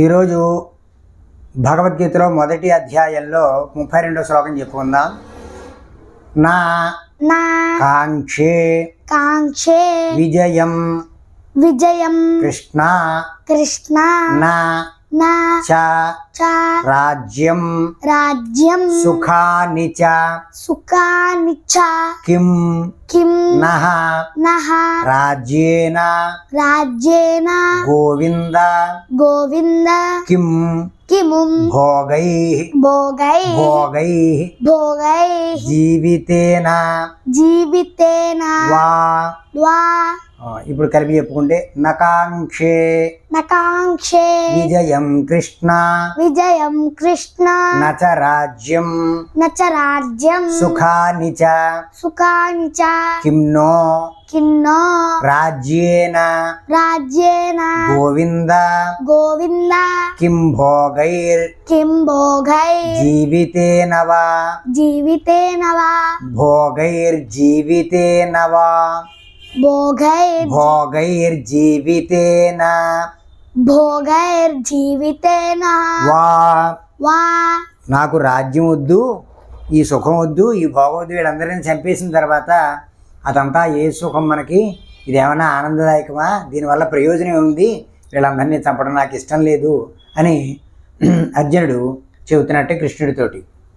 ఈరోజు భగవద్గీతలో మొదటి అధ్యాయంలో 32వ శ్లోకం చెప్పుకుందాం. నా కాంక్షే విజయం కృష్ణ నా రాజ్యం సుఖాని చ కిం నః రాజ్యేన గోవింద కిం భోగై జీవితేన వా. ఇప్పుడు కలిపి చెప్పుకుంటే నకాంక్షే విజయం కృష్ణ నచ రాజ్యం సుఖాని చ కిన్నో రాజ్యేన గోవింద కిం భోగైర్ జీవితేన వా భోగైర్జీవితేన వా భోగైర్జీవితేన వా. నాకు రాజ్యం వద్దు, ఈ సుఖం వద్దు, ఈ భోగం వద్దు, వీళ్ళందరినీ చంపేసిన తర్వాత అదంతా ఏ సుఖం మనకి? ఇదేమన్నా ఆనందదాయకమా? దీనివల్ల ప్రయోజనం ఉంది? వీళ్ళందరినీ చంపడం నాకు ఇష్టం లేదు అని అర్జునుడు చెబుతున్నట్టే కృష్ణుడితోటి.